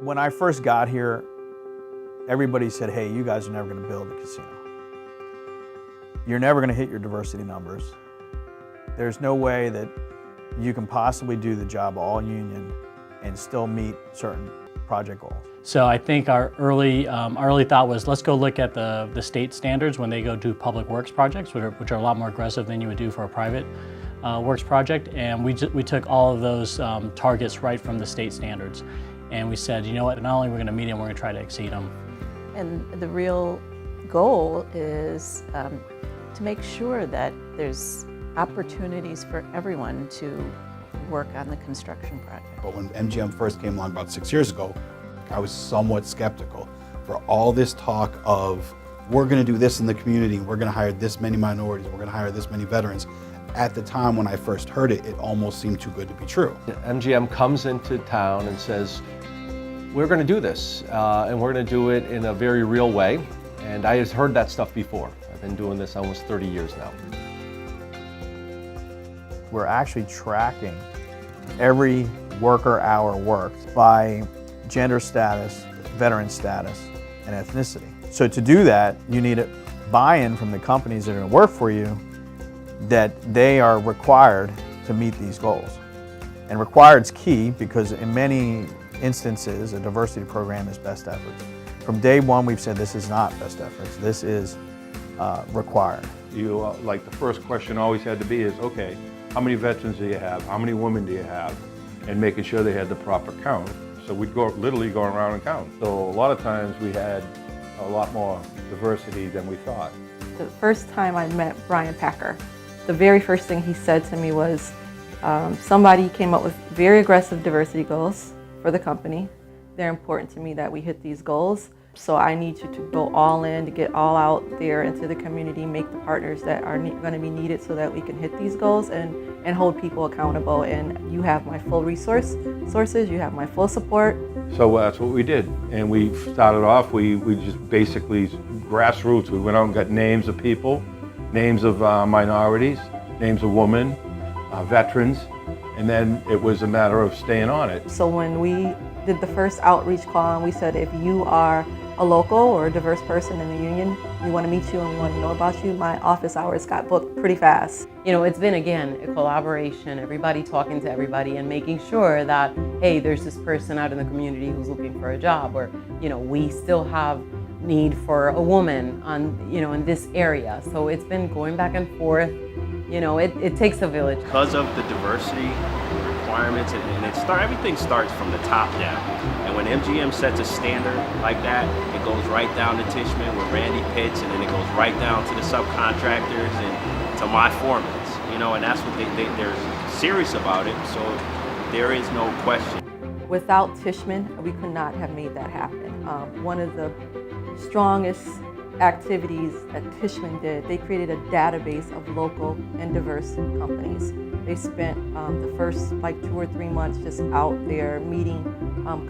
When I first got here, everybody said, hey, you guys are never going to build a casino. You're never going to hit your diversity numbers. There's no way that you can possibly do the job all union and still meet certain project goals. So I think our early thought was, let's go look at the state standards when they go do public works projects, which are a lot more aggressive than you would do for a private works project. And we took all of those targets right from the state standards. And we said, you know what, not only are we going to meet them, we're going to try to exceed them. And the real goal is to make sure that there's opportunities for everyone to work on the construction project. But when MGM first came along about 6 years ago, I was somewhat skeptical. For all this talk of, we're going to do this in the community, we're going to hire this many minorities, we're going to hire this many veterans. At the time when I first heard it, it almost seemed too good to be true. MGM comes into town and says, we're going to do this, and we're going to do it in a very real way. And I had heard that stuff before. I've been doing this almost 30 years now. We're actually tracking every worker hour worked by gender status, veteran status, and ethnicity. So to do that, you need a buy-in from the companies that are going to work for you that they are required to meet these goals. And required is key because in many instances, a diversity program is best efforts. From day one, we've said this is not best efforts, this is required. Like the first question always had to be is, okay, how many veterans do you have? How many women do you have? And making sure they had the proper count. So we'd literally go around and count. So a lot of times we had a lot more diversity than we thought. The first time I met Brian Packer, the very first thing he said to me was, somebody came up with very aggressive diversity goals for the company. They're important to me that we hit these goals. So I need you to go all in, to get all out there into the community, make the partners that are going to be needed so that we can hit these goals and hold people accountable. And you have my full sources, you have my full support. So that's what we did. And we started off, we just basically grassroots. We went out and got names of people, names of minorities, names of women, veterans, and then it was a matter of staying on it. So when we did the first outreach call and we said, if you are a local or a diverse person in the union, we want to meet you and we want to know about you, my office hours got booked pretty fast. You know, it's been, again, a collaboration, everybody talking to everybody and making sure that, hey, there's this person out in the community who's looking for a job, or, you know, we still have need for a woman on, you know, in this area. So it's been going back and forth. You know, it takes a village. Because of the diversity requirements, and everything starts from the top down. And when MGM sets a standard like that, it goes right down to Tishman with Randy Pitts, and then it goes right down to the subcontractors and to my foremans. You know, and that's what they're serious about it. So there is no question. Without Tishman, we could not have made that happen. One of the strongest activities that Tishman did, they created a database of local and diverse companies. They spent the first 2 or 3 months just out there meeting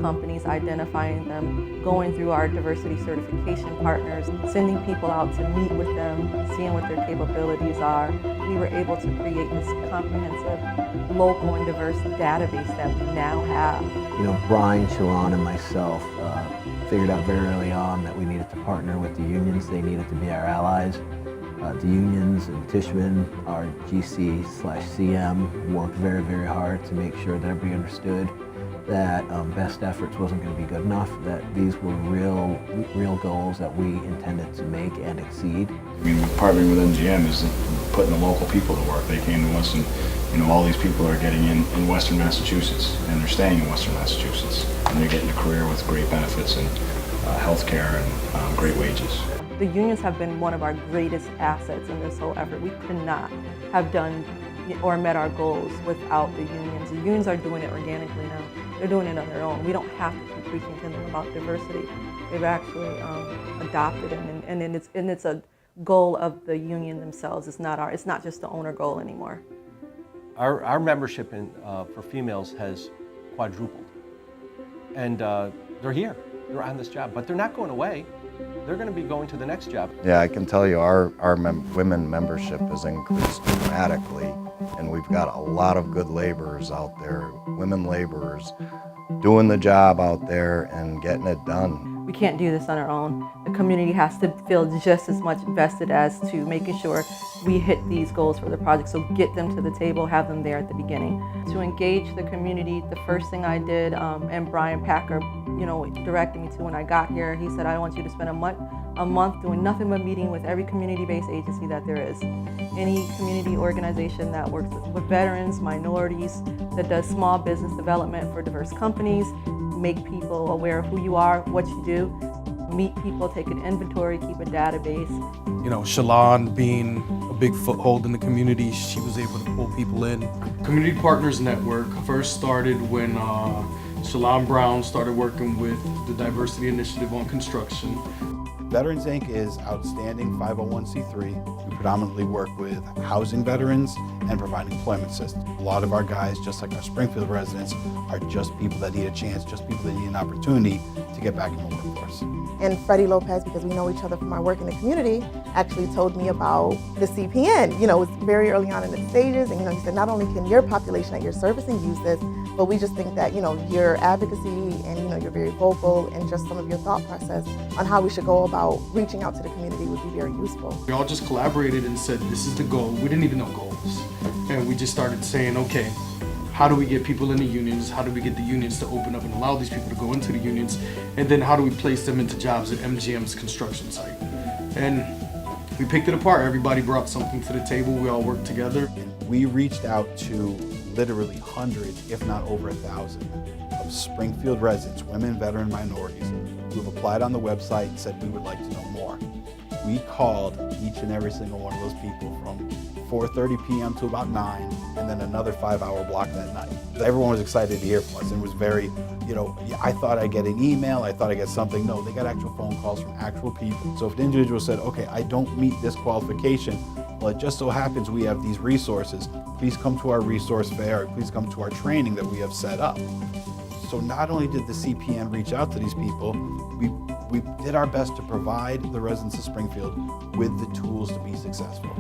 companies, identifying them, going through our diversity certification partners, sending people out to meet with them, seeing what their capabilities are. We were able to create this comprehensive local and diverse database that we now have. You know, Brian, Shalon, and myself figured out very early on that we needed to partner with the unions. They needed to be our allies. The unions and Tishman, our GC/CM, worked very, very hard to make sure that everybody understood that best efforts wasn't going to be good enough, that these were real goals that we intended to make and exceed. I mean, partnering with MGM is putting the local people to work. They came to us and, you know, all these people are getting in Western Massachusetts, and they're staying in Western Massachusetts, and they're getting a career with great benefits and health care and great wages. The unions have been one of our greatest assets in this whole effort. We could not have done or met our goals without the unions. The unions are doing it organically now. They're doing it on their own. We don't have to keep preaching to them about diversity. They've actually adopted it, and it's a goal of the union themselves. It's not just the owner goal anymore. Our membership for females has quadrupled, and they're here. They're on this job, but they're not going away. They're going to be going to the next job. Yeah, I can tell you our women membership has increased dramatically And we've got a lot of good laborers out there, women laborers, doing the job out there and getting it done. We can't do this on our own. The community has to feel just as much vested as to making sure we hit these goals for the project. So get them to the table, have them there at the beginning. To engage the community, the first thing I did, and Brian Packer, directed me to when I got here, he said, I want you to spend a month doing nothing but meeting with every community-based agency that there is. Any community organization that works with veterans, minorities, that does small business development for diverse companies, make people aware of who you are, what you do, meet people, take an inventory, keep a database. Shalon being a big foothold in the community, she was able to pull people in. Community Partners Network first started when Shalon Brown started working with the Diversity Initiative on Construction. Veterans Inc. is outstanding 501c3. We predominantly work with housing veterans and provide employment assistance. A lot of our guys, just like our Springfield residents, are just people that need a chance, just people that need an opportunity to get back in the workforce. And Freddie Lopez, because we know each other from our work in the community, actually told me about the CPN. It was very early on in the stages, and he said not only can your population that you're servicing use this, but we just think that your advocacy and you're very vocal, and just some of your thought process on how we should go about reaching out to the community would be very useful. We all just collaborated and said, this is the goal. We didn't even know goals. And we just started saying, okay, how do we get people in the unions? How do we get the unions to open up and allow these people to go into the unions? And then how do we place them into jobs at MGM's construction site? And we picked it apart. Everybody brought something to the table. We all worked together. And we reached out to literally hundreds, if not over 1,000, of Springfield residents, women, veteran, minorities, who have applied on the website and said we would like to know more. We called each and every single one of those people from 4:30 p.m. to about 9, and then another 5-hour block that night. Everyone was excited to hear from us, and it was very, I thought I'd get an email, I thought I'd get something. No, they got actual phone calls from actual people. So if an individual said, okay, I don't meet this qualification, well, it just so happens we have these resources. Please come to our resource fair, please come to our training that we have set up. So not only did the CPN reach out to these people, we did our best to provide the residents of Springfield with the tools to be successful.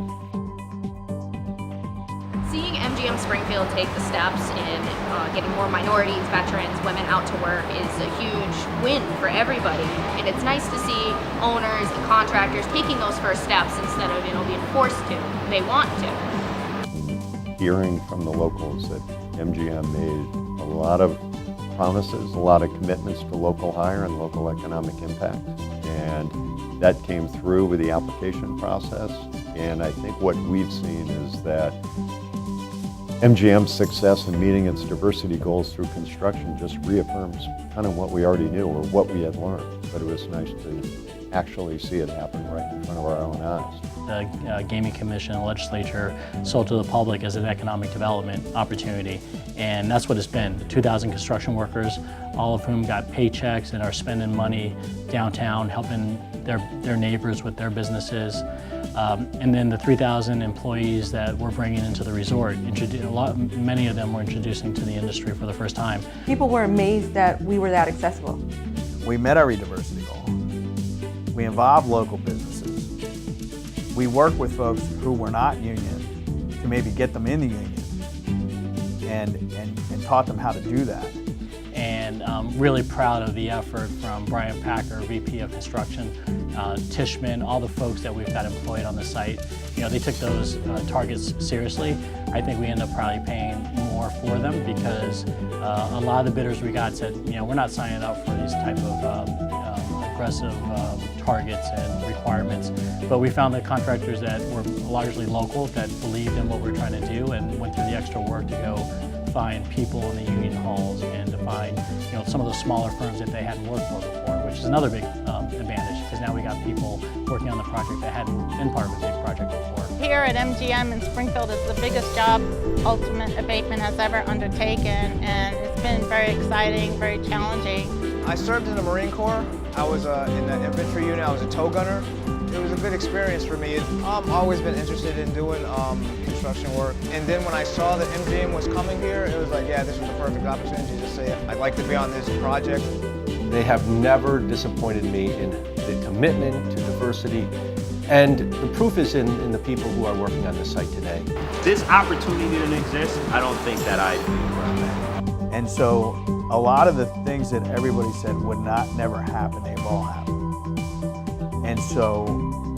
Seeing MGM Springfield take the steps in getting more minorities, veterans, women out to work is a huge win for everybody. And it's nice to see owners and contractors taking those first steps instead of being forced to. They want to. Hearing from the locals that MGM made a lot of promises, a lot of commitments to local hire and local economic impact. And that came through with the application process. And I think what we've seen is that MGM's success in meeting its diversity goals through construction just reaffirms kind of what we already knew or what we had learned. But it was nice to actually see it happen right in front of our own eyes. The Gaming Commission and legislature sold to the public as an economic development opportunity, and that's what it's been. 2,000 construction workers, all of whom got paychecks and are spending money downtown, helping their neighbors with their businesses. And then the 3,000 employees that we're bringing into the resort, many of them were introducing to the industry for the first time. People were amazed that we were that accessible. We met every diversity goal. We involved local businesses. We worked with folks who were not union to maybe get them in the union and taught them how to do that. And I'm really proud of the effort from Brian Packer, VP of Construction, Tishman, all the folks that we've got employed on the site. They took those targets seriously. I think we end up probably paying more for them because a lot of the bidders we got said, we're not signing up for these type of aggressive targets and requirements. But we found the contractors that were largely local that believed in what we're trying to do and went through the extra work to go find people in the union halls and to find some of the smaller firms that they hadn't worked for before, which is another big advantage because now we got people working on the project that hadn't been part of a big project before. Here at MGM in Springfield is the biggest job Ultimate Abatement has ever undertaken, and it's been very exciting, very challenging. I served in the Marine Corps. I was in the infantry unit. I was a tow gunner. It was a good experience for me. I've always been interested in doing construction work. And then when I saw that MGM was coming here, it was like, yeah, this was the perfect opportunity to say I'd like to be on this project. They have never disappointed me in the commitment to diversity And the proof is in the people who are working on this site today. This opportunity didn't exist, I don't think that I'd be where I'm at. And so a lot of the things that everybody said would never happen, they've all happened. And so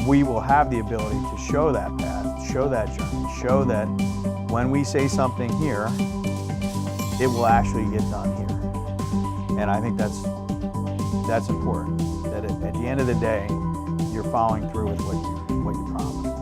we will have the ability to show that path, show that journey, show that when we say something here, it will actually get done here. And I think that's important, that at the end of the day, you're following through with what you promised.